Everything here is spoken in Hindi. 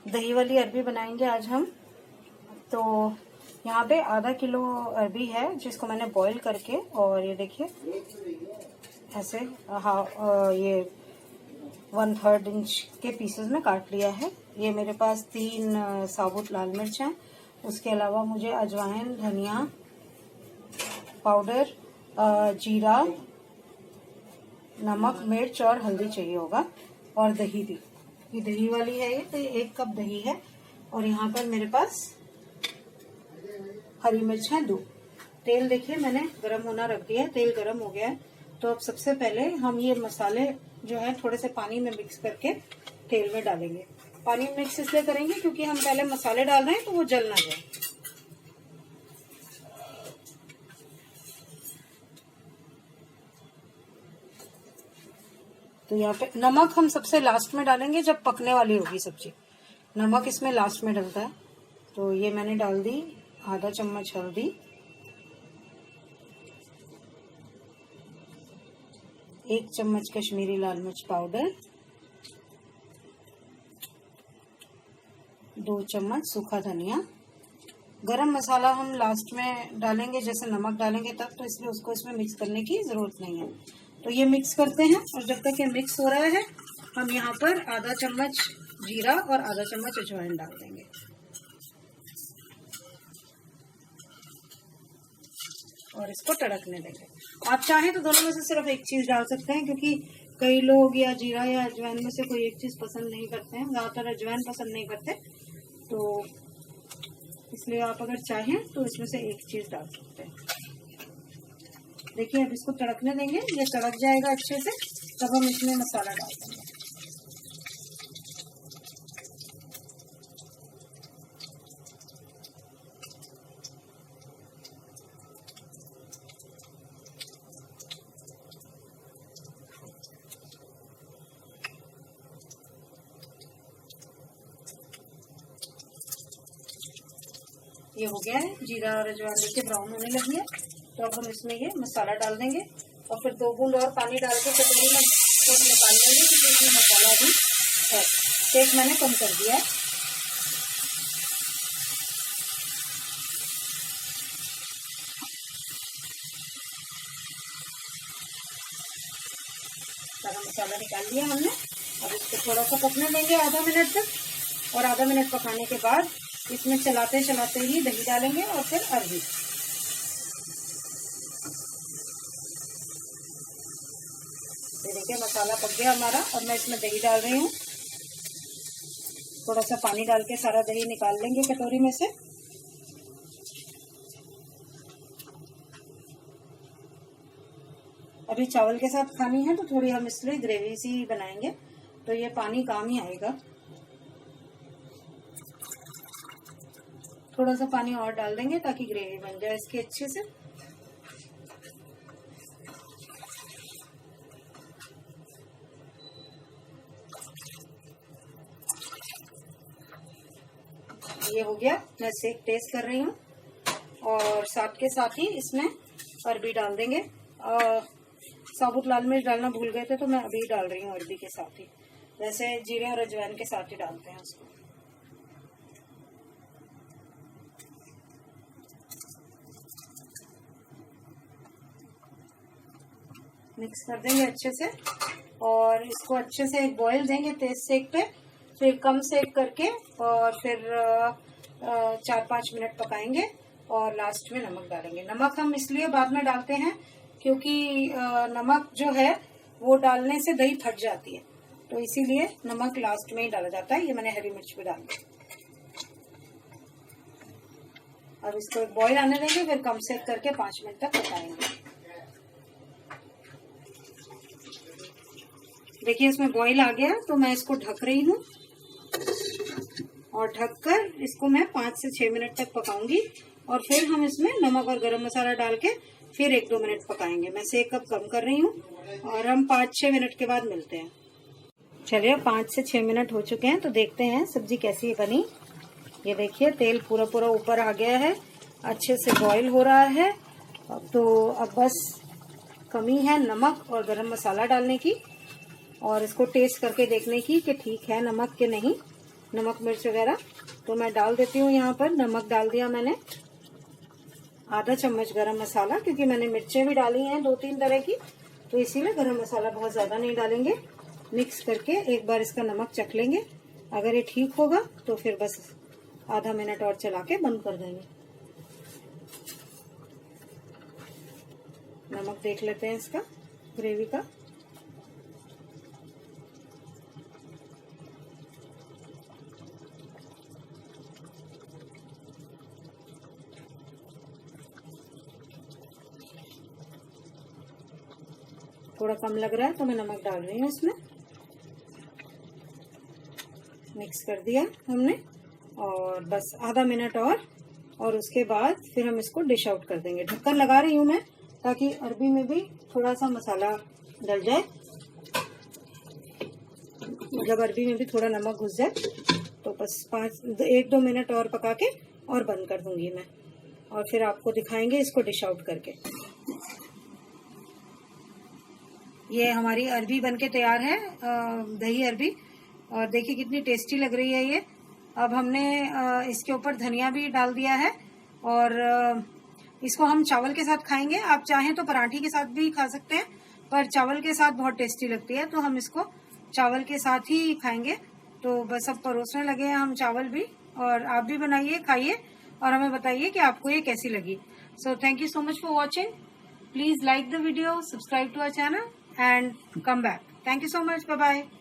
दही वाली अरबी बनाएंगे आज हम। तो यहाँ पे आधा किलो अरबी है जिसको मैंने बॉईल करके, और ये देखिए ऐसे ये 1/3 इंच के पीसेस में काट लिया है। ये मेरे पास 3 साबुत लाल मिर्च हैं। उसके अलावा मुझे अजवाइन, धनिया पाउडर, जीरा, नमक, मिर्च और हल्दी चाहिए होगा, और दही भी। ये दही वाली है, ये तो 1 कप दही है। और यहाँ पर मेरे पास हरी मिर्च है 2। तेल देखिए मैंने गरम होना रख दिया है, तेल गरम हो गया है। तो अब सबसे पहले हम ये मसाले जो है थोड़े से पानी में मिक्स करके तेल में डालेंगे। पानी में मिक्स इसलिए करेंगे क्योंकि हम पहले मसाले डाल रहे हैं तो वो जल ना जाए। तो यहाँ पे नमक हम सबसे लास्ट में डालेंगे जब पकने वाली होगी सब्जी। नमक इसमें लास्ट में डलता है। तो ये मैंने डाल दी आधा चम्मच हल्दी, 1 चम्मच कश्मीरी लाल मिर्च पाउडर, 2 चम्मच सूखा धनिया। गरम मसाला हम लास्ट में डालेंगे, जैसे नमक डालेंगे तब, तो इसलिए उसको इसमें मिक्स करने की जरूरत नहीं है। तो ये मिक्स करते हैं, और जब तक ये मिक्स हो रहा है हम यहाँ पर आधा चम्मच जीरा और आधा चम्मच अजवाइन डाल देंगे। और इसको तड़कने देंगे। आप चाहें तो दोनों में से सिर्फ एक चीज डाल सकते हैं, क्योंकि कई लोग या जीरा या अजवाइन में से कोई एक चीज पसंद नहीं करते हैं। ज्यादातर अजवाइन पसंद नहीं करते, तो इसलिए आप अगर चाहें तो इसमें से एक चीज डाल सकते हैं। देखिए अब इसको तड़कने देंगे, ये तड़क जाएगा अच्छे से, तब हम इसमें मसाला डाल देंगे। ये हो गया है, जीरा और अजवाइन देखिए ब्राउन होने लगी है। तो अब हम इसमें ये मसाला डाल देंगे, और फिर 2 बूंद और पानी डाल के कटोरी में निकाल लेंगे, क्योंकि इसमें मसाला भी है। तेज मैंने कम कर दिया है। सारा मसाला निकाल लिया हमने। अब इसको थोड़ा सा पकने देंगे आधा मिनट तक, और आधा मिनट पकाने के बाद इसमें चलाते चलाते ही दही डालेंगे और फिर अरबी। देखिए मसाला पक गया हमारा। अब मैं इसमें दही डाल रही हूँ। थोड़ा सा पानी डाल के सारा दही निकाल लेंगे कटोरी में से। अभी चावल के साथ खानी है तो थोड़ी हम इसलिए ग्रेवी सी बनाएंगे, तो ये पानी काम ही आएगा। थोड़ा सा पानी और डाल देंगे ताकि ग्रेवी बन जाए इसकी अच्छे से। ये हो गया, मैं सेक टेस्ट कर रही हूँ, और साथ के साथ ही इसमें अरबी डाल देंगे। साबुत लाल मिर्च डालना भूल गए थे, तो मैं अभी डाल रही हूँ अरबी के साथ ही। वैसे जीरे और अजवाइन के साथ ही डालते हैं उसको। मिक्स कर देंगे अच्छे से, और इसको अच्छे से एक बॉईल देंगे तेज सेक पे, फिर कम सेक करके, और फिर 4-5 मिनट पकाएंगे, और लास्ट में नमक डालेंगे। नमक हम इसलिए बाद में डालते हैं क्योंकि नमक जो है वो डालने से दही फट जाती है, तो इसीलिए नमक लास्ट में ही डाला जाता है। ये मैंने हरी मिर्च भी डाल दी। अब इसको एक बॉईल आने देंगे, फिर कम सेक करके 5 मिनट तक पकाएंगे। देखिए इसमें बॉईल आ गया, तो मैं इसको ढक रही हूँ, और ढककर इसको मैं 5 से 6 मिनट तक पकाऊंगी, और फिर हम इसमें नमक और गरम मसाला डाल के फिर 1-2 मिनट पकाएंगे। मैं सेक अब कम कर रही हूँ, और हम 5-6 मिनट के बाद मिलते हैं। चलिए 5 से 6 मिनट हो चुके हैं, तो देखते हैं सब्जी कैसी बनी। ये देखिए तेल पूरा पूरा ऊपर आ गया है, अच्छे से बॉईल हो रहा है। तो अब बस कमी है नमक और गरम मसाला डालने की, और इसको टेस्ट करके देखने की कि ठीक है नमक के नहीं। नमक मिर्च वगैरह। तो मैं डाल देती हूँ। यहाँ पर नमक डाल दिया मैंने, आधा चम्मच गरम मसाला, क्योंकि मैंने मिर्चें भी डाली हैं 2-3 तरह की, तो इसीलिए गरम मसाला बहुत ज्यादा नहीं डालेंगे। मिक्स करके एक बार इसका नमक चख लेंगे। अगर ये ठीक होगा तो फिर बस आधा मिनट और चला के बंद कर देंगे। नमक देख लेते हैं इसका, ग्रेवी का। थोड़ा कम लग रहा है तो मैं नमक डाल रही हूँ इसमें। मिक्स कर दिया हमने, और बस आधा मिनट और उसके बाद फिर हम इसको डिश आउट कर देंगे। ढक्कन लगा रही हूँ मैं, ताकि अरबी में भी थोड़ा सा मसाला डल जाए, मतलब अरबी में भी थोड़ा नमक घुस जाए। तो बस 1-2 मिनट और पका के और बंद कर दूंगी मैं, और फिर आपको दिखाएंगे इसको डिश आउट करके। ये हमारी अरबी बनके तैयार है, दही अरबी, और देखिए कितनी टेस्टी लग रही है ये। अब हमने इसके ऊपर धनिया भी डाल दिया है, और इसको हम चावल के साथ खाएंगे। आप चाहें तो पराठे के साथ भी खा सकते हैं, पर चावल के साथ बहुत टेस्टी लगती है, तो हम इसको चावल के साथ ही खाएंगे। तो बस अब परोसने लगे हैं हम चावल भी, और आप भी बनाइए, खाइए, और हमें बताइए कि आपको ये कैसी लगी। So thank you so much for watching. Please like the video, subscribe to our channel and come back. Thank you so much. Bye bye.